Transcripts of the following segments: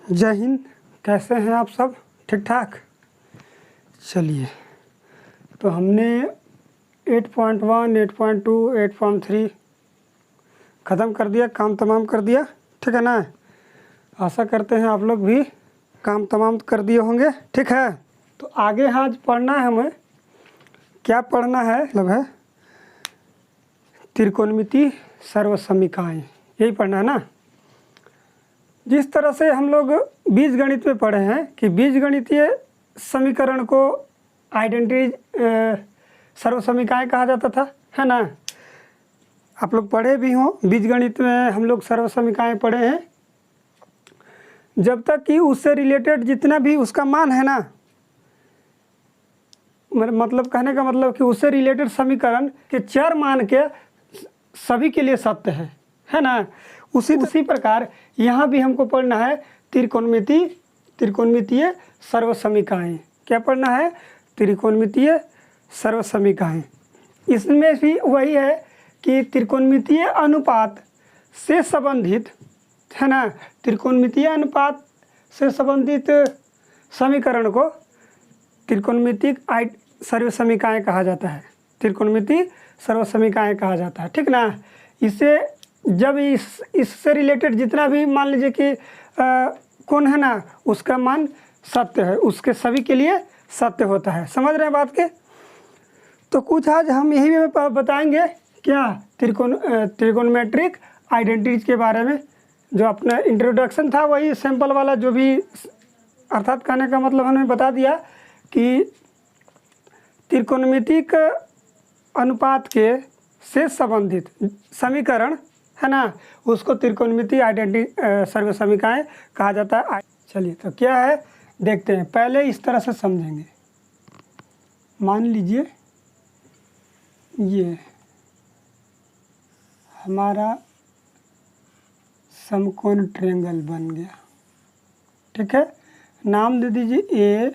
जय हिंद। कैसे हैं आप सब? ठीक ठाक। चलिए, तो हमने 8.1, 8.2, 8.3 ख़त्म कर दिया, काम तमाम कर दिया। ठीक है ना? आशा करते हैं आप लोग भी काम तमाम कर दिए होंगे। ठीक है, तो आगे आज पढ़ना है हमें। क्या पढ़ना है? मतलब है त्रिकोणमिति सर्वसमीकाएँ, यही पढ़ना है ना। जिस तरह से हम लोग बीजगणित में पढ़े हैं कि बीजगणितीय समीकरण को आइडेंटिटी सर्वसमीकाएँ कहा जाता था, है ना। आप लोग पढ़े भी हों, बीजगणित में हम लोग सर्वसमीकाएँ पढ़े हैं। जब तक कि उससे रिलेटेड जितना भी उसका मान है ना, मतलब कहने का मतलब कि उससे रिलेटेड समीकरण के चर मान के सभी के लिए सत्य है ना। उसी प्रकार यहाँ भी हमको पढ़ना है त्रिकोणमितीय सर्वसमीकाएँ। क्या पढ़ना है? त्रिकोणमितीय सर्वसमीकाएँ। इसमें भी वही है कि त्रिकोणमितीय अनुपात से संबंधित, है ना, त्रिकोणमितीय अनुपात से संबंधित समीकरण को त्रिकोणमितीय सर्वसमीकाएँ कहा जाता है। त्रिकोणमितीय सर्वसमीकाएँ कहा जाता है। ठीक ना। इसे जब इससे रिलेटेड जितना भी मान लीजिए कि कौन है ना, उसका मान सत्य है, उसके सभी के लिए सत्य होता है। समझ रहे हैं बात के? तो कुछ आज हम यही में बताएंगे क्या, त्रिकोणमेट्रिक आइडेंटिटीज के बारे में। जो अपना इंट्रोडक्शन था वही सैंपल वाला, जो भी अर्थात कहने का मतलब हमने बता दिया कि त्रिकोणमितिक अनुपात के से संबंधित समीकरण, है ना, उसको त्रिकोणमितीय आइडेंटिटी सर्वसमीकाएँ कहा जाता है। चलिए, तो क्या है देखते हैं। पहले इस तरह से समझेंगे। मान लीजिए ये हमारा समकोण ट्रायंगल बन गया। ठीक है, नाम दे दीजिए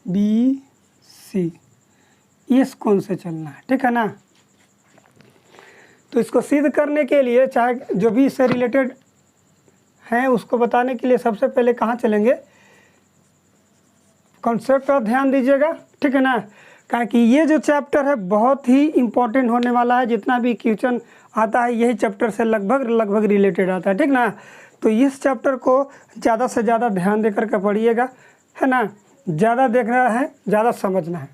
ABC। इस कोण से चलना है। ठीक है ना। तो इसको सिद्ध करने के लिए, चाहे जो भी इससे रिलेटेड हैं उसको बताने के लिए सबसे पहले कहाँ चलेंगे? कॉन्सेप्ट पर ध्यान दीजिएगा। ठीक है ना। कहा कि ये जो चैप्टर है बहुत ही इम्पोर्टेंट होने वाला है। जितना भी क्वेश्चन आता है यही चैप्टर से लगभग रिलेटेड आता है। ठीक ना। तो इस चैप्टर को ज़्यादा से ज़्यादा ध्यान देकर के पढ़िएगा, है ना। ज़्यादा देखना है, ज़्यादा समझना है।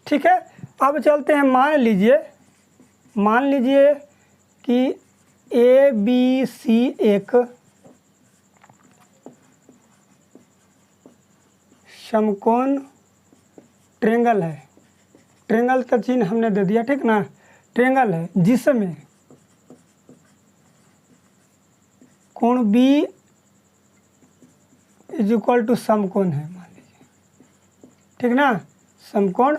ठीक है, अब चलते हैं। मान लीजिए कि ABC एक समकोण ट्रायंगल है। ट्रायंगल का चिन्ह हमने दे दिया। ठीक ना। ट्रायंगल है जिसमें कोण B = समकोण है, मान लीजिए। ठीक ना, समकोण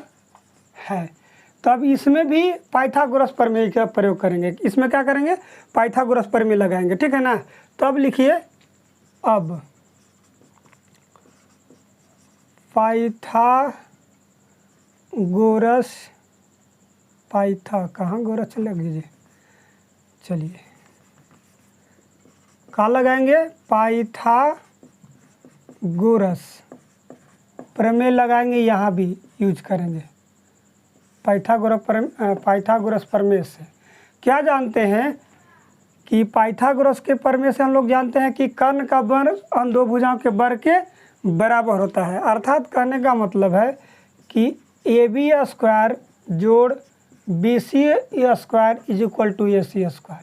है। तो अब इसमें भी पाइथागोरस प्रमेय का प्रयोग करेंगे। इसमें क्या करेंगे? पाइथागोरस प्रमेय लगाएंगे। ठीक है ना। तो अब लिखिए, अब पाइथागोरस, कहाँ गोरस लग लीजिए। चलिए, कहाँ लगाएंगे? पाइथागोरस प्रमेय लगाएंगे। यहाँ भी यूज करेंगे पाइथागोरस प्रमेय से। क्या जानते हैं कि पाइथागोरस के प्रमेय से हम लोग जानते हैं कि कर्ण का वर्ग उन दो भुजाओं के वर्ग के बराबर होता है। अर्थात कहने का मतलब है कि AB² जोड़ BC² = AC²।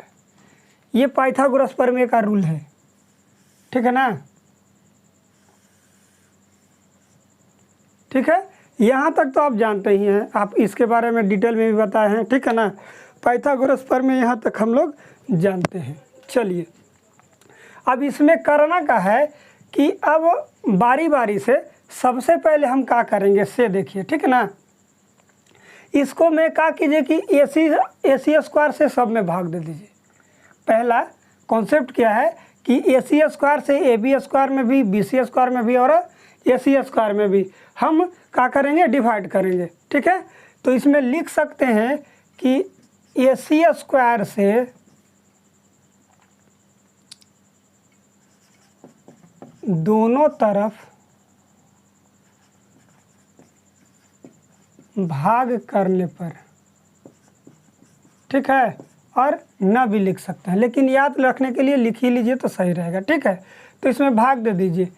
ये पाइथागोरस प्रमेय का रूल है। ठीक है ना। ठीक है, यहाँ तक तो आप जानते ही हैं। आप इसके बारे में डिटेल में भी बताए हैं। ठीक है ना। पाइथागोरस प्रमेय यहाँ तक हम लोग जानते हैं। चलिए, अब इसमें करना का है कि अब बारी बारी से सबसे पहले हम क्या करेंगे से देखिए। ठीक है ना। इसको मैं क्या कीजिए कि AC² से सब में भाग दे दीजिए। पहला कॉन्सेप्ट क्या है कि AC² से AB² में भी, BC² में भी और AC² में भी हम क्या करेंगे? डिवाइड करेंगे। ठीक है, तो इसमें लिख सकते हैं कि AC² से दोनों तरफ भाग करने पर, ठीक है, और न भी लिख सकते हैं, लेकिन याद रखने के लिए लिख ही लीजिए तो सही रहेगा, ठीक है। तो इसमें भाग दे दीजिए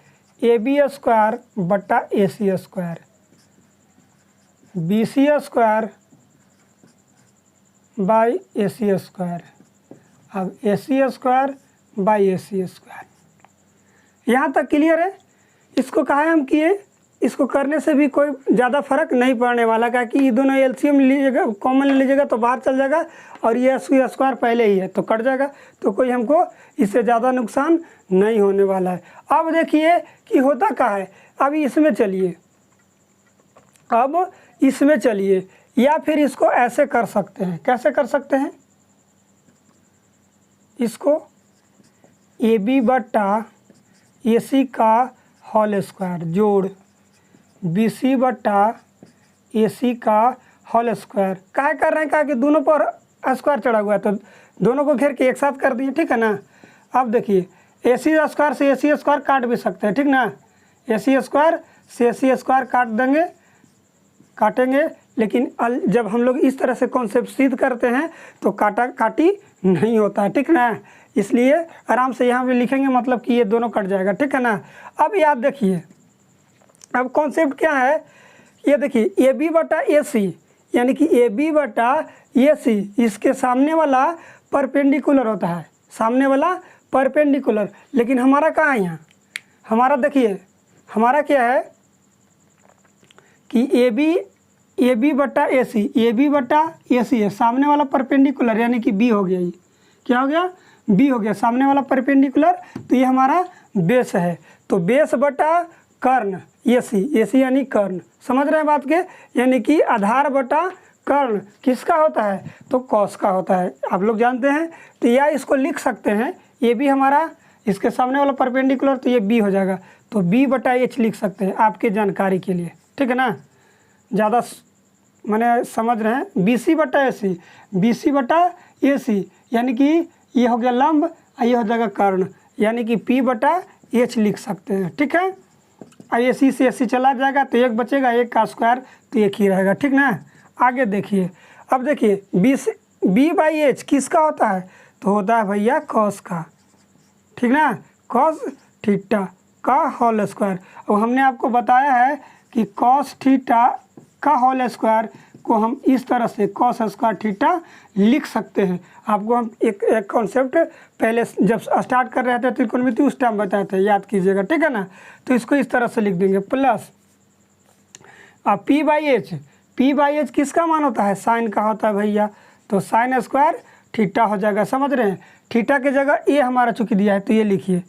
AB² बटा AC², BC² बाई AC², अब AC² बाई AC²। यहाँ तक क्लियर है। इसको कहा है हम किए, इसको करने से भी कोई ज़्यादा फर्क नहीं पड़ने वाला, क्या कि ये दोनों एलसीएम लीजिएगा, कॉमन लीजिएगा तो बाहर चल जाएगा, और ये AC² पहले ही है तो कट जाएगा, तो कोई हमको इससे ज़्यादा नुकसान नहीं होने वाला है। अब देखिए कि होता क्या है। अब इसमें चलिए, या फिर इसको ऐसे कर सकते हैं। कैसे कर सकते हैं? इसको AB बटा AC का होल स्क्वायर जोड़ BC बटा AC का होल स्क्वायर। काहे कर रहे हैं? कहा कि दोनों पर स्क्वायर चढ़ा हुआ है तो दोनों को घेर के एक साथ कर दिए, ठीक है ना। अब देखिए AC² से AC² काट भी सकते हैं, ठीक ना। AC² से AC² काटेंगे, लेकिन जब हम लोग इस तरह से कॉन्सेप्ट सिद्ध करते हैं तो काटा काटी नहीं होता है, ठीक ना। इसलिए आराम से यहाँ भी लिखेंगे, मतलब कि ये दोनों कट जाएगा, ठीक है ना। अब याद देखिए, अब कॉन्सेप्ट क्या है, ये देखिए AB बटा AC, यानी कि AB बटा AC इसके सामने वाला परपेंडिकुलर होता है, सामने वाला परपेंडिकुलर। लेकिन हमारा कहाँ है यहाँ? हमारा देखिए, हमारा क्या है कि AB बटा AC है, सामने वाला परपेंडिकुलर, यानी कि B हो गया। ये क्या हो गया? B हो गया, सामने वाला परपेंडिकुलर। तो ये हमारा बेस है, तो बेस बटा कर्ण AC यानी कर्ण। समझ रहे हैं बात के? यानी कि आधार बटा कर्ण किसका होता है? तो कॉस का होता है, आप लोग जानते हैं। तो या इसको लिख सकते हैं, ये भी हमारा इसके सामने वाला परपेंडिकुलर, तो ये B हो जाएगा, तो B बटा H लिख सकते हैं आपके जानकारी के लिए, ठीक है ना। ज़्यादा मैंने समझ रहे हैं। BC बटा AC यानी कि ये हो गया लंब और ये हो जाएगा कर्ण, यानी कि P बटा H लिख सकते हैं, ठीक है। और AC से AC चला जाएगा तो एक बचेगा, एक का स्क्वायर तो एक ही रहेगा, ठीक ना। आगे देखिए, अब देखिए B बाई H किसका होता है? तो होता है भैया कॉस का, ठीक ना, कॉस थीटा का होल स्क्वायर। और हमने आपको बताया है कि कॉस थीटा का होल स्क्वायर को हम इस तरह से कॉस स्क्वायर थीटा लिख सकते हैं। आपको हम एक कॉन्सेप्ट पहले जब स्टार्ट कर रहे थे त्रिकोणमिति उस टाइम बताए थे, याद कीजिएगा, ठीक है ना। तो इसको इस तरह से लिख देंगे, प्लस अब P बाई H किसका मान होता है? साइन का होता है भैया, तो साइन स्क्वायर थीटा हो जाएगा। समझ रहे हैं? थीटा के जगह ये हमारा चूँकि दिया है तो ये लिखिए,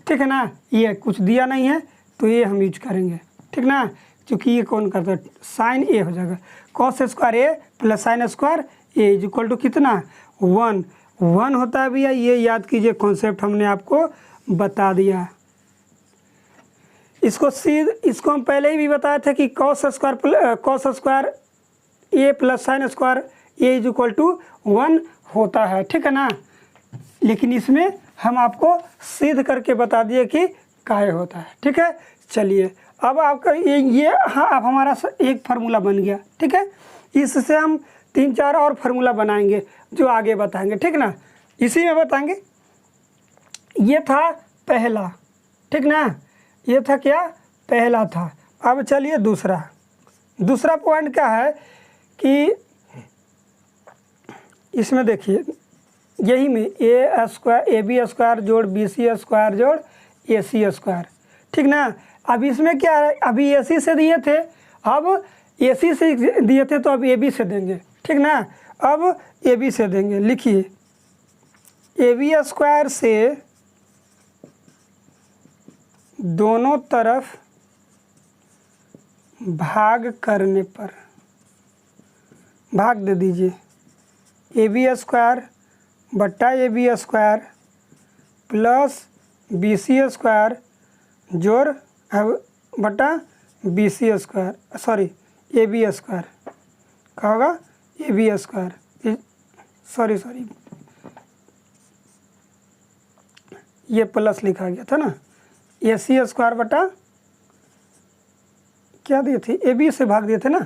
ठीक है ना। ये कुछ दिया नहीं है तो ये हम यूज करेंगे, ठीक ना, क्योंकि ये कौन करता है? साइन A हो जाएगा, cos square A plus sine square A is equal to कितना? 1 होता है भैया। ये याद कीजिए, कॉन्सेप्ट हमने आपको बता दिया। इसको हम पहले ही भी बताए थे कि cos square A plus sine square A is equal to 1 होता है, ठीक है ना। लेकिन इसमें हम आपको सिद्ध करके बता दिए कि काहे होता है, ठीक है। चलिए, अब आपका ये हाँ, अब हमारा एक फार्मूला बन गया, ठीक है। इससे हम 3-4 और फार्मूला बनाएंगे जो आगे बताएंगे, ठीक ना। इसी में बताएंगे। ये था पहला, ठीक ना, ये था क्या? पहला था। अब चलिए दूसरा पॉइंट क्या है कि इसमें देखिए, यही में AB² जोड़ BC² जोड़ AC², ठीक ना। अब इसमें क्या है? अभी AC से दिए थे, अब AC से दिए थे तो अब AB से देंगे, ठीक ना। अब AB से देंगे, लिखिए AB² से दोनों तरफ भाग करने पर भाग दे दीजिए AB² बटा AB² प्लस BC² जोड़ बटा BC² सॉरी AB² क्या होगा? AB², सॉरी ये प्लस लिखा गया था ना, ए सी स्क्वायर बटा क्या दिए थे, ए बी से भाग दिए थे ना,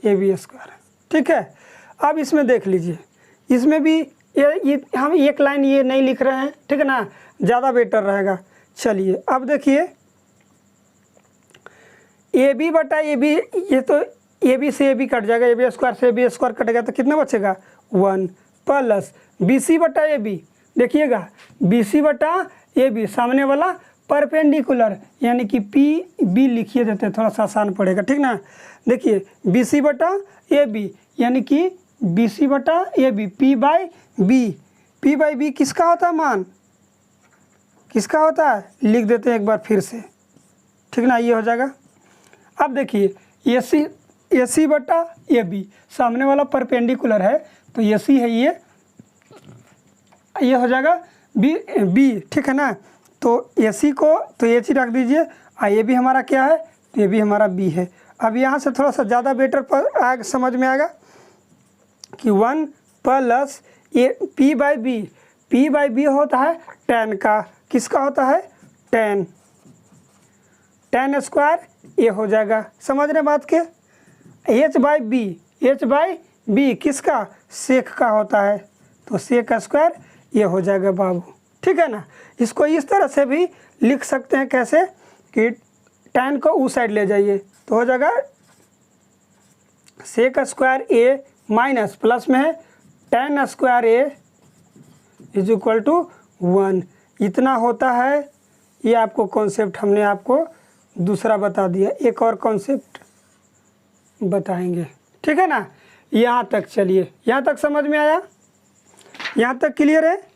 ए बी स्क्वायर। ठीक है, अब इसमें देख लीजिए, इसमें भी ये हम एक लाइन ये नहीं लिख रहे हैं, ठीक है ना, ज़्यादा बेटर रहेगा। चलिए अब देखिए, ए बी बटा ए बी, ये तो ए बी से ए बी कट जाएगा, ए बी स्क्वायर से ए बी स्क्वायर कटेगा तो कितना बचेगा 1 प्लस बी सी बटा ए बी। देखिएगा बी सी बटा ए बी सामने वाला परपेंडिकुलर, यानी कि पी बी लिखिए देते, थोड़ा सा आसान पड़ेगा, ठीक ना। देखिए बी सी बटा ए बी यानी कि बी सी बटा A B, P by B, P by B किसका होता है मान, किसका होता है, लिख देते हैं एक बार फिर से, ठीक ना, ये हो जाएगा। अब देखिए ए सी बटा ए बी, सामने वाला परपेंडिकुलर है तो ए सी है ये हो जाएगा बी, ठीक है ना। तो ए सी को तो ए सी रख दीजिए, और ये भी हमारा क्या है, तो ये भी हमारा बी है। अब यहाँ से थोड़ा सा ज़्यादा बेटर पर आएगा, समझ में आएगा कि 1 plus A P by B, P by B होता है tan का, किसका होता है tan, tan स्क्वायर ए हो जाएगा, समझ रहे बात के। एच बाई बी किसका, सेक का होता है, तो सेक स्क्वायर ये हो जाएगा बाबू, ठीक है ना। इसको इस तरह से भी लिख सकते हैं, कैसे कि tan को उस साइड ले जाइए तो हो जाएगा sec square A minus plus में है tan square A is equal to 1। इतना होता है, ये आपको कॉन्सेप्ट हमने आपको दूसरा बता दिया, एक और कॉन्सेप्ट बताएंगे, ठीक है ना। यहाँ तक चलिए, यहाँ तक समझ में आया, यहाँ तक क्लियर है।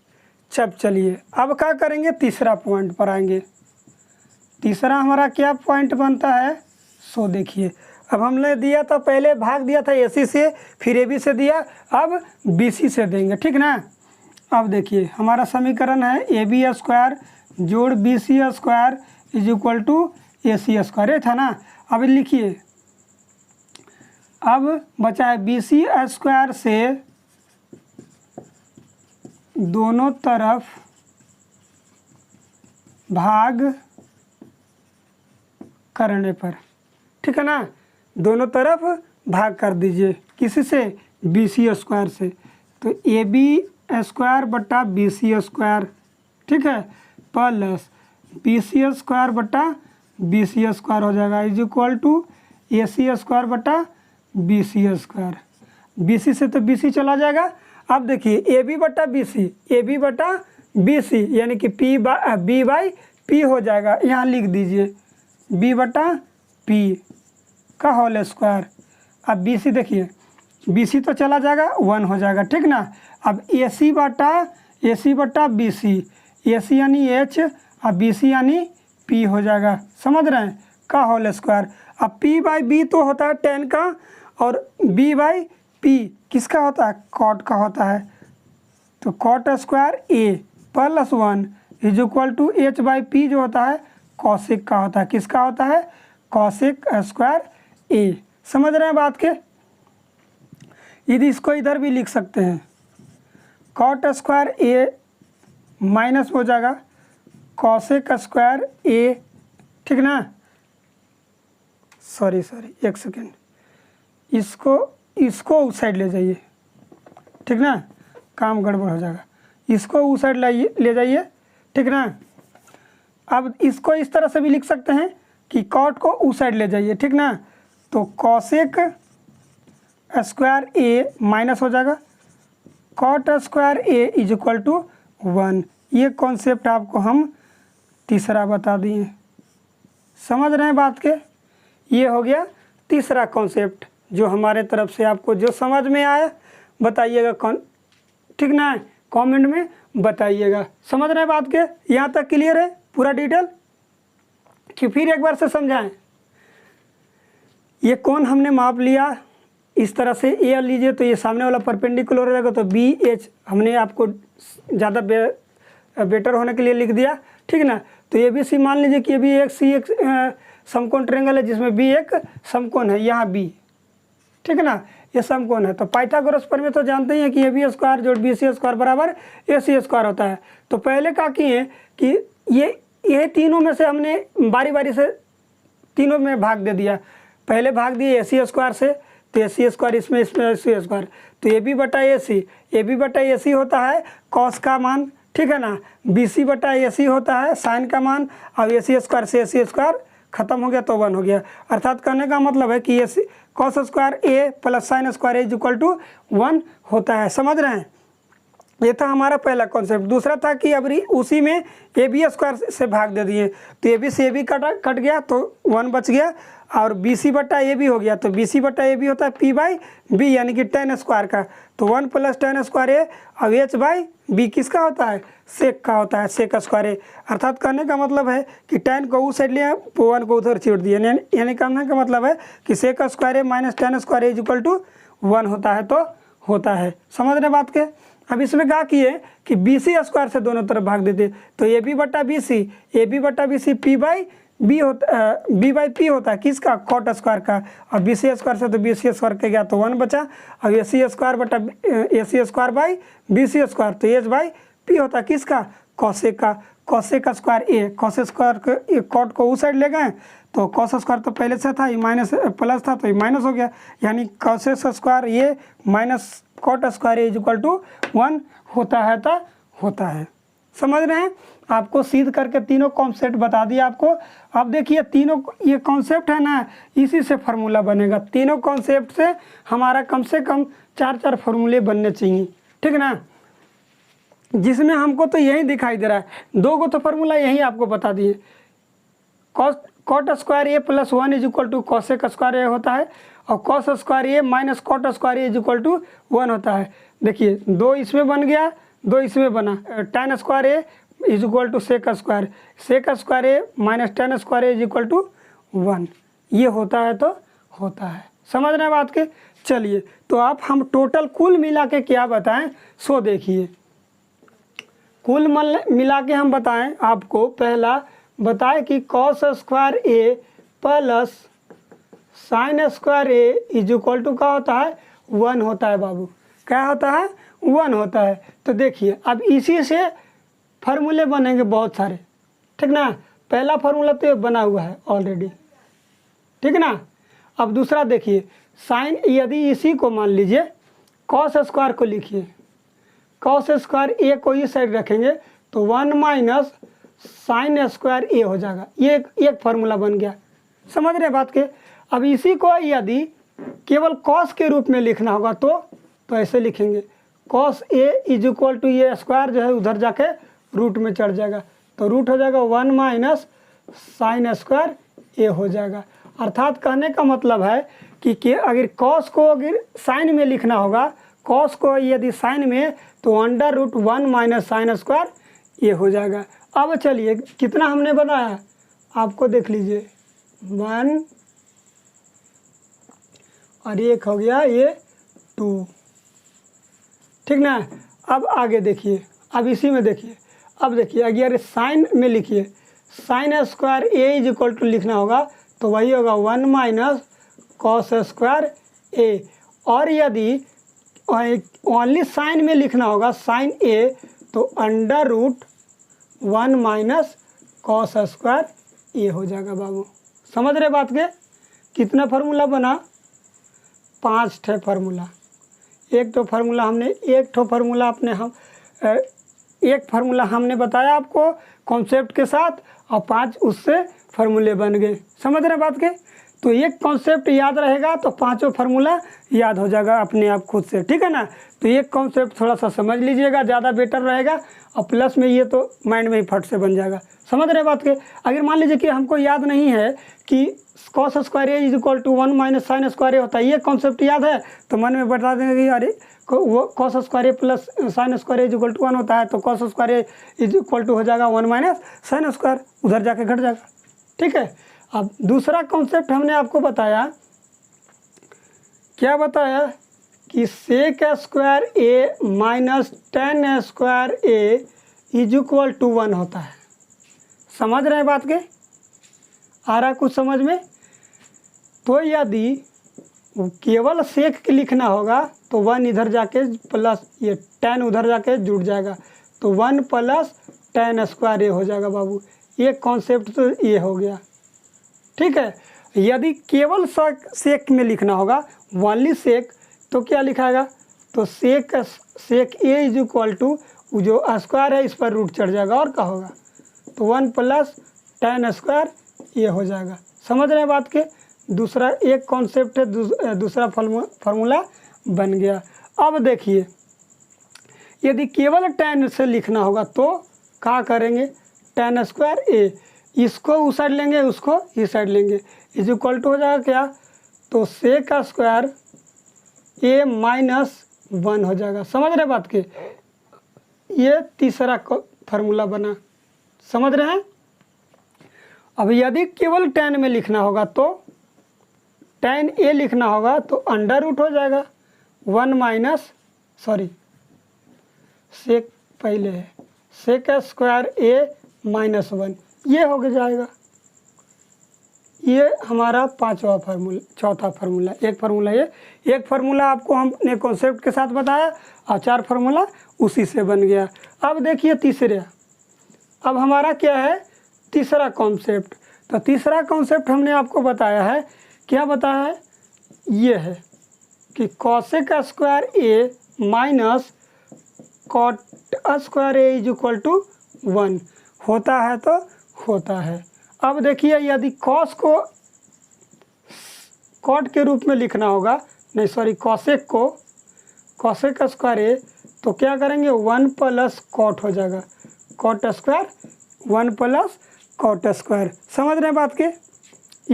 जब चलिए अब क्या करेंगे, तीसरा पॉइंट पर आएंगे। तीसरा हमारा क्या पॉइंट बनता है, सो देखिए, अब हमने दिया था, पहले भाग दिया था ए सी से, फिर ए बी से दिया, अब बी सी से देंगे, ठीक ना। अब देखिए हमारा समीकरण है ए बी स्क्वायर जोड़ B C square is equal to A C square, ये था ना। अब लिखिए, अब बचा है बी सी स्क्वायर से दोनों तरफ भाग करने पर, ठीक है ना, दोनों तरफ भाग कर दीजिए, किसी से, बी सी स्क्वायर से, तो ए बी स्क्वायर बटा बी सी स्क्वायर, ठीक है, प्लस बी सी स्क्वायर बटा बी सी स्क्वायर हो जाएगा is equal to A C square बटा B C square. B C से तो बी सी चला जाएगा। अब देखिए ए बी बटा बी सी, ए बी बटा बी सी यानी कि बी बाई पी हो जाएगा, यहाँ लिख दीजिए बी बटा पी का होल स्क्वायर। अब बी सी देखिए, बी सी तो चला जाएगा 1 हो जाएगा, ठीक ना। अब ए सी बटा बी सी, ए सी यानी एच और बी सी यानी पी हो जाएगा, समझ रहे हैं, का होल स्क्वायर। अब पी बाई बी तो होता है tan का, और बी बाई पी किसका होता है, कॉट का होता है, तो cot square A plus 1 is equal to H by P जो होता है कॉसिक का होता है, किसका होता है, कॉसिक स्क्वायर ए। समझ रहे हैं बात के। यदि इसको इधर भी लिख सकते हैं, कॉट स्क्वायर ए माइनस हो जाएगा कॉसेक स्क्वायर ए, ठीक ना। सॉरी एक सेकेंड, इसको उस साइड ले जाइए, ठीक ना, काम गड़बड़ हो जाएगा, इसको उस साइड ले जाइए, ठीक ना। अब इसको इस तरह से भी लिख सकते हैं कि कॉट को उस साइड ले जाइए, ठीक ना, तो कॉसेक स्क्वायर ए माइनस हो जाएगा cot square A is equal to 1। ये कॉन्सेप्ट आपको हम तीसरा बता दिए, समझ रहे हैं बात के। ये हो गया तीसरा कॉन्सेप्ट जो हमारे तरफ से आपको जो समझ में आया बताइएगा, ठीक ना, कमेंट में बताइएगा। समझ रहे हैं बात के, यहाँ तक क्लियर है पूरा डिटेल कि फिर एक बार से समझाएं। ये कौन हमने माप लिया, इस तरह से ए लीजिए तो ये सामने वाला परपेंडिकुलर हो जाएगा, तो बी एच हमने आपको ज़्यादा बेटर होने के लिए लिख दिया, ठीक ना। तो ये भी सी मान लीजिए कि ये भी एक सी एक समकोण ट्रायंगल है जिसमें बी एक समकोण है, यहाँ बी, ठीक है ना, ये समकोण है। तो पाइथागोरस प्रमेय तो जानते ही हैं कि ए बी स्क्वायर जोड़ बी सी स्क्वायर बराबर ए सी स्क्वायर होता है। तो पहले क्या किए कि ये ये तीनों में से हमने बारी बारी से तीनों में भाग दे दिया। पहले भाग दिए AC स्क्वायर से, तो AC स्क्वायर इसमें AC स्क्वायर, तो AB बटा AC होता है कॉस का मान, ठीक है ना। BC बटा AC होता है साइन का मान, अब AC स्क्वायर से AC स्क्वायर खत्म हो गया तो 1 हो गया। अर्थात कहने का मतलब है कि AC cos square A plus sine square A is equal to 1 होता है। समझ रहे हैं, ये था हमारा पहला कॉन्सेप्ट। दूसरा था कि अब उसी में AB स्क्वायर से भाग दे दिए, तो AB से AB कट गया तो 1 बच गया, और BC बटा AB हो गया, तो BC बटा AB होता है P बाई B यानी कि tan स्क्वायर का, तो 1 प्लस tan स्क्वायर A, अब H बाई B किसका होता है, सेक का होता है, सेक स्क्वायर A। अर्थात कहने का मतलब है कि tan को उस साइड लिया, 1 को उधर छोड़ दिया, यानी कहने का मतलब है कि sec square A minus tan square A is equal to 1 होता है, तो होता है। समझ रहे बात के। अब इसमें क्या किए कि BC स्क्वायर से दोनों तरफ भाग देते, तो AB बटा BC P बाई B होता B बाई P होता है किसका, कॉट स्क्वायर का, और BC स्क्वायर से तो BC स्क्वायर के गया तो 1 बचा, अब AC स्क्वायर बटा AC square by BC square, तो H बाई P होता है किसका, कॉसेक का, cosec square A, cos square के कॉट को उस साइड ले गए, तो कॉस स्क्वायर तो पहले से था, ये माइनस प्लस था तो ये माइनस हो गया, यानी cosec square A minus cot square is equal to 1 होता है, तो होता है। समझ रहे हैं, आपको सीध करके तीनों कॉन्सेप्ट बता दिया आपको। अब देखिए तीनों ये कॉन्सेप्ट है ना, इसी से फार्मूला बनेगा। तीनों कॉन्सेप्ट से हमारा कम से कम 4 फार्मूले बनने चाहिए, ठीक है ना। जिसमें हमको तो यही दिखाई दे रहा है, 2 को तो फार्मूला यही आपको बता दिए। Cot square A plus 1 is equal to cosec square A होता है, और cos square A minus cot square A is equal to 1 होता है। देखिए 2 इसमें बन गया, 2 इसमें बना, tan square A is equal to sec square A minus tan square A is equal to 1, ये होता है तो होता है। समझ रहे हैं बात के। चलिए तो आप हम टोटल कुल मिला के क्या बताएं, सो देखिए कुल मिला के हम बताएं आपको। पहला बताए कि cos square A plus sine square A is equal to क्या होता है, 1 होता है बाबू। क्या होता है, 1 होता है। तो देखिए अब इसी से फार्मूले बनेंगे बहुत सारे, ठीक ना। पहला फार्मूला तो बना हुआ है ऑलरेडी, ठीक ना। अब दूसरा देखिए साइन, यदि इसी को मान लीजिए कॉस स्क्वायर को लिखिए, कॉस स्क्वायर A को इस साइड रखेंगे तो 1 माइनस साइन स्क्वायर A हो जाएगा। ये एक फार्मूला बन गया। समझ रहे बात के। अब इसी को यदि केवल कॉस के रूप में लिखना होगा तो ऐसे लिखेंगे, cos A is equal to ये स्क्वायर जो है उधर जाके रूट में चढ़ जाएगा, तो रूट हो जाएगा 1 माइनस साइन स्क्वायर A हो जाएगा। अर्थात कहने का मतलब है कि अगर कॉस को अगर साइन में लिखना होगा, कॉस को यदि साइन में, तो under root 1 minus sine square ये हो जाएगा। अब चलिए कितना हमने बनाया आपको देख लीजिए, 1 और 1 हो गया ये 2, ठीक ना। अब आगे देखिए, अब इसी में देखिए, अब देखिए अगर साइन में लिखिए, sine square A is equal to लिखना होगा तो वही होगा 1 माइनस कॉस स्क्वायर A, और यदि ओनली साइन में लिखना होगा साइन A तो under root 1 minus cos square A हो जाएगा बाबू। समझ रहे बात के। कितना फार्मूला बना, 5 ठे फार्मूला। एक तो फार्मूला हमने बताया आपको कॉन्सेप्ट के साथ, और 5 उससे फार्मूले बन गए। समझ रहे बात के। तो एक कॉन्सेप्ट याद रहेगा तो 5 फार्मूला याद हो जाएगा अपने आप खुद से, ठीक है ना। तो एक कॉन्सेप्ट थोड़ा सा समझ लीजिएगा, ज़्यादा बेटर रहेगा, और प्लस में ये तो माइंड में ही फट से बन जाएगा। समझ रहे बात के। अगर मान लीजिए कि हमको याद नहीं है कि cos square A is equal to 1 minus sine square A होता है, ये कॉन्सेप्ट याद है तो मन में बता देंगे कि अरे वो cos square A plus sine square A is equal to 1 होता है, तो cos square A is equal to हो जाएगा 1 माइनस साइन स्क्वायर, उधर जाके घट जाएगा, ठीक है। अब दूसरा कॉन्सेप्ट हमने आपको बताया, क्या बताया कि sec square A minus tan square A is equal to 1 होता है। समझ रहे हैं बात के, आ रहा कुछ समझ में। तो यदि केवल सेक के लिखना होगा तो 1 इधर जाके प्लस ये tan उधर जाके जुड़ जाएगा, तो 1 प्लस tan स्क्वायर ए हो जाएगा बाबू। ये कॉन्सेप्ट तो ये हो गया, ठीक है। यदि केवल सेक में लिखना होगा, ओनली सेक, तो क्या लिखाएगा, तो सेक ए इज इक्वल टू जो स्क्वायर है इस पर रूट चढ़ जाएगा और क्या होगा, तो 1 प्लस tan स्क्वायर ये हो जाएगा। समझ रहे हैं बात के। दूसरा एक कॉन्सेप्ट है, दूसरा फार्मूला बन गया। अब देखिए यदि केवल tan से लिखना होगा तो क्या करेंगे, tan स्क्वायर ए, इसको उस साइड लेंगे, उसको इस साइड लेंगे, इज इक्वल टू हो जाएगा क्या, तो सेक स्क्वायर ए माइनस 1 हो जाएगा। समझ रहे बात के। ये तीसरा फार्मूला बना, समझ रहे हैं। अब यदि केवल tan में लिखना होगा तो tan ए लिखना होगा तो अंडर रूट हो जाएगा 1 माइनस, सॉरी सेक पहले है, सेक स्क्वायर ए माइनस 1, ये हो जाएगा। ये हमारा चौथा फार्मूला। एक फार्मूला ये, एक फार्मूला आपको हमने कॉन्सेप्ट के साथ बताया और 4 फार्मूला उसी से बन गया। अब देखिए तीसरे, अब हमारा क्या है, तीसरा कॉन्सेप्ट। तो तीसरा कॉन्सेप्ट हमने आपको बताया है, क्या बताया है, ये है कि cosec square A minus cot square A is equal to 1 होता है तो होता है। अब देखिए यदि कॉस को कॉट के रूप में लिखना होगा, नहीं सॉरी कॉसेक को, कॉसेक स्क्वायर ए, तो क्या करेंगे 1 प्लस कॉट हो जाएगा, cot square 1 plus cot square. समझ रहे हैं बात के।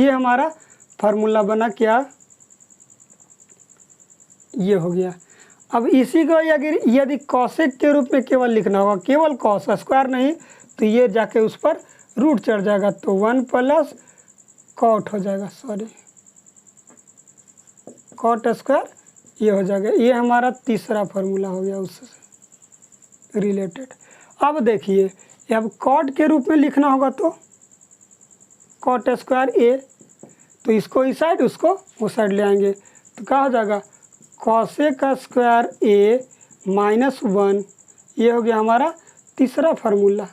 ये हमारा फार्मूला बना क्या, ये हो गया। अब इसी को यदि कॉसेक के रूप में केवल लिखना होगा, केवल कॉस स्क्वायर नहीं, तो ये जाके उस पर रूट चढ़ जाएगा, तो 1 प्लस कॉट हो जाएगा, सॉरी कॉट स्क्वायर ये हो जाएगा। ये हमारा तीसरा फार्मूला हो गया उससे रिलेटेड। अब देखिए अब कॉट के रूप में लिखना होगा तो कॉट स्क्वायर ए, तो इसको इस साइड उसको उस साइड ले आएंगे, तो क्या हो जाएगा कॉसेक स्क्वायर ए माइनस 1, ये हो गया हमारा तीसरा फार्मूला,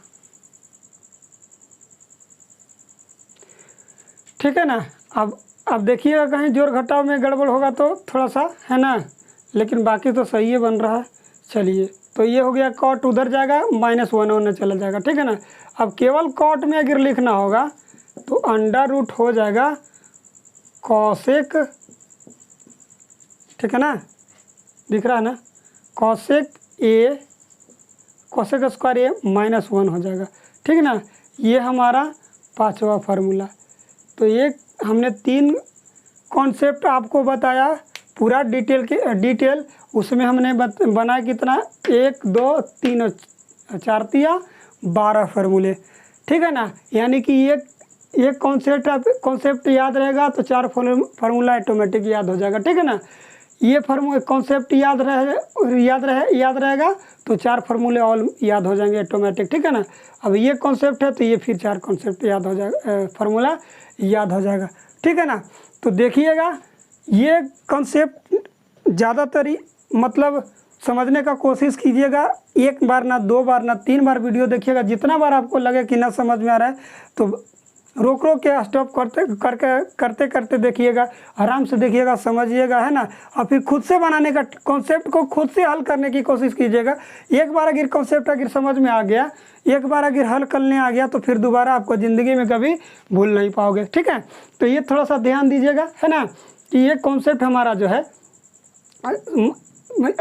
ठीक है ना। अब देखिएगा कहीं जोड़ घटाव में गड़बड़ होगा तो थोड़ा सा है ना, लेकिन बाकी तो सही है बन रहा है। चलिए तो ये हो गया, कॉट उधर जाएगा, -1 होने चला जाएगा, ठीक है ना। अब केवल कॉट में अगर लिखना होगा तो अंडर रूट हो जाएगा कॉसेक, ठीक है ना, दिख रहा है ना, कॉसेक ए, कॉसेक स्क्वायर ए -1 हो जाएगा, ठीक है ना। ये हमारा पांचवा फार्मूला। तो ये हमने 3 कॉन्सेप्ट आपको बताया पूरा डिटेल उसमें हमने बनाया कितना, 1 2 3 4 तिया 12 फार्मूले, ठीक है ना। यानी कि एक कॉन्सेप्ट याद रहेगा तो 4 फार्मूला ऑटोमेटिक याद हो जाएगा, ठीक है ना। ये कॉन्सेप्ट याद रहेगा तो 4 फार्मूले ऑल याद हो जाएंगे ऑटोमेटिक, ठीक है ना। अब ये कॉन्सेप्ट है तो ये फिर 4 कॉन्सेप्ट याद हो जाएगा, फार्मूला याद हो जाएगा, ठीक है ना। तो देखिएगा ये कॉन्सेप्ट ज़्यादातर मतलब समझने का कोशिश कीजिएगा, 1 बार ना 2 बार ना 3 बार वीडियो देखिएगा। जितना बार आपको लगे कि ना समझ में आ रहा है तो रोक के स्टॉप करते देखिएगा, आराम से देखिएगा, समझिएगा, है ना। और फिर खुद से बनाने का, कॉन्सेप्ट को खुद से हल करने की कोशिश कीजिएगा। एक बार अगर कॉन्सेप्ट अगर समझ में आ गया, एक बार अगर हल करने आ गया तो फिर दोबारा आपको ज़िंदगी में कभी भूल नहीं पाओगे, ठीक है। तो ये थोड़ा सा ध्यान दीजिएगा, है ना, कि ये कॉन्सेप्ट हमारा जो है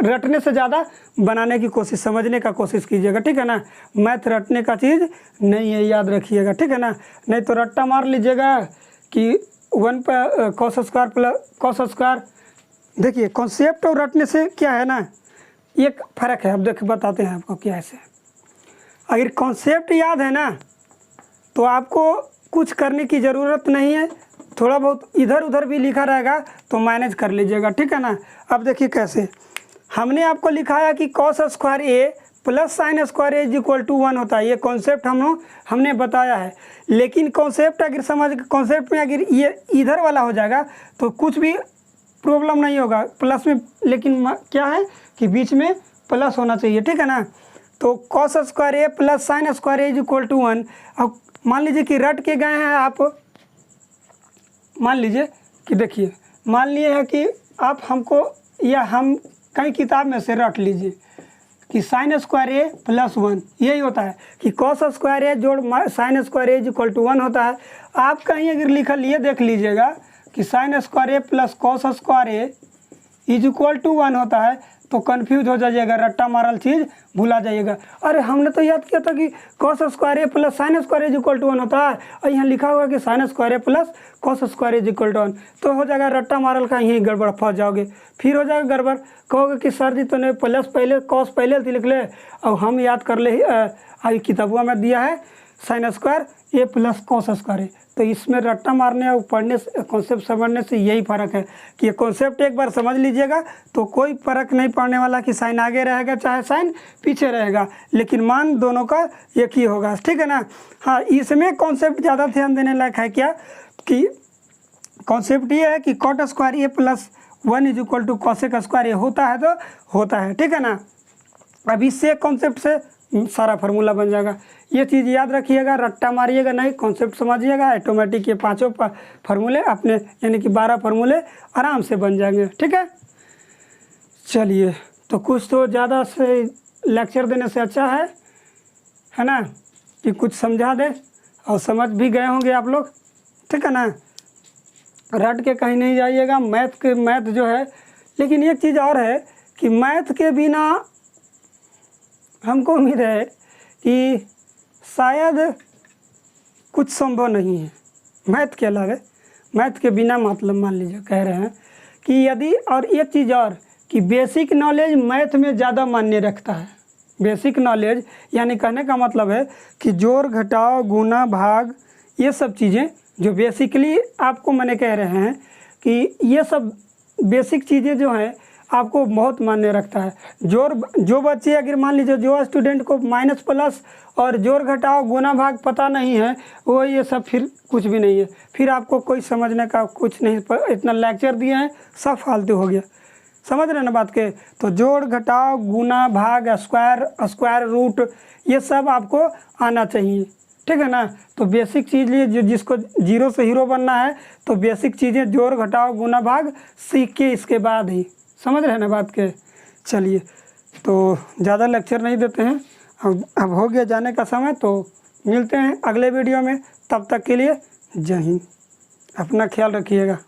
रटने से ज़्यादा बनाने की कोशिश, समझने का कोशिश कीजिएगा, ठीक है ना। मैथ रटने का चीज़ नहीं है, याद रखिएगा, ठीक है ना। नहीं तो रट्टा मार लीजिएगा कि 1 पर cos square plus cos square. देखिए कॉन्सेप्ट और रटने से क्या है ना, एक फ़र्क है। अब देखिए बताते हैं आपको क्या है। अगर कॉन्सेप्ट याद है ना तो आपको कुछ करने की ज़रूरत नहीं है, थोड़ा बहुत इधर उधर भी लिखा रहेगा तो मैनेज कर लीजिएगा, ठीक है ना। अब देखिए कैसे हमने आपको लिखाया कि cos square A plus sine square A is equal to 1 होता है। ये कॉन्सेप्ट हमने बताया है, लेकिन कॉन्सेप्ट अगर कॉन्सेप्ट में अगर ये इधर वाला हो जाएगा तो कुछ भी प्रॉब्लम नहीं होगा प्लस में, लेकिन क्या है कि बीच में प्लस होना चाहिए, ठीक है ना। तो cos square A plus sine square A is equal to 1। अब मान लीजिए कि रट के गए हैं आप, मान लीजिए कि देखिए, मान लिए है कि आप हमको या हम कहीं किताब में से रट लीजिए कि साइन स्क्वायर ए प्लस 1, यही होता है कि कॉस स्क्वायर ए जोड़ sine square A is equal to 1 होता है। आप कहीं अगर लिखल ये देख लीजिएगा कि sine square A plus cos square A is equal to 1 होता है, तो कन्फ्यूज हो जाइएगा, रट्टा मारल चीज़ भुला जाइएगा। अरे हमने तो याद किया था कि cos square A plus sine square is equal to 1 होता है, और यहाँ लिखा हुआ कि sine square A plus cos square is equal to 1, तो हो जाएगा रट्टा मारल का, यहीं गड़बड़ फंस जाओगे। फिर हो जाएगा गड़बड़, कहोगे कि सर जी तूने प्लस पहले कॉस पहले लिख ले, और हम याद कर ले आई किताबों में दिया है sign square A plus cos square A. तो इसमें रट्टा मारने और पढ़ने से, कॉन्सेप्ट समझने से यही फ़र्क है कि ये कॉन्सेप्ट एक बार समझ लीजिएगा तो कोई फ़र्क नहीं पड़ने वाला कि साइन आगे रहेगा चाहे साइन पीछे रहेगा, लेकिन मान दोनों का एक ही होगा, ठीक है ना। हाँ, इसमें कॉन्सेप्ट ज़्यादा ध्यान देने लायक है क्या कि कॉन्सेप्ट ये है कि cot square A plus 1 is equal to cosec square A होता है तो होता है, ठीक है ना। अब इससे कॉन्सेप्ट से सारा फार्मूला बन जाएगा, ये चीज़ याद रखिएगा, रट्टा मारिएगा नहीं, कॉन्सेप्ट समझिएगा, ऑटोमेटिक ये पांचों फार्मूले अपने यानी कि 12 फार्मूले आराम से बन जाएंगे, ठीक है। चलिए, तो कुछ तो ज़्यादा से लेक्चर देने से अच्छा है ना, कि कुछ समझा दे और समझ भी गए होंगे आप लोग, ठीक है ना। रट के कहीं नहीं जाइएगा, मैथ जो है, लेकिन एक चीज़ और है कि मैथ के बिना हमको उम्मीद है कि शायद कुछ संभव नहीं है मैथ के अलावा, मैथ के बिना, मतलब मान लीजिए कह रहे हैं कि यदि, और एक चीज़ और कि बेसिक नॉलेज मैथ में ज़्यादा मान्य रखता है। बेसिक नॉलेज यानी कहने का मतलब है कि जोड़ घटाव गुना भाग, ये सब चीज़ें जो बेसिकली आपको मैंने कह रहे हैं कि ये सब बेसिक चीज़ें जो हैं आपको बहुत मान्य रखता है। जो बच्चे अगर मान लीजिए जो स्टूडेंट को माइनस प्लस और जोड़ घटाव गुना भाग पता नहीं है, वो ये सब फिर कुछ भी नहीं है, फिर आपको कोई समझने का कुछ नहीं, इतना लेक्चर दिए हैं सब फालतू हो गया, समझ रहे ना बात के। तो जोड़ घटाव गुना भाग स्क्वायर रूट ये सब आपको आना चाहिए, ठीक है ना। तो बेसिक चीज़ लिए जो जिसको जीरो से हीरो बनना है, तो बेसिक चीज़ें जोड़ घटाव गुना भाग सीख के इसके बाद ही, समझ रहे हैं ना बात के। चलिए, तो ज़्यादा लेक्चर नहीं देते हैं, अब हो गया जाने का समय, तो मिलते हैं अगले वीडियो में, तब तक के लिए जय हिंद, अपना ख्याल रखिएगा।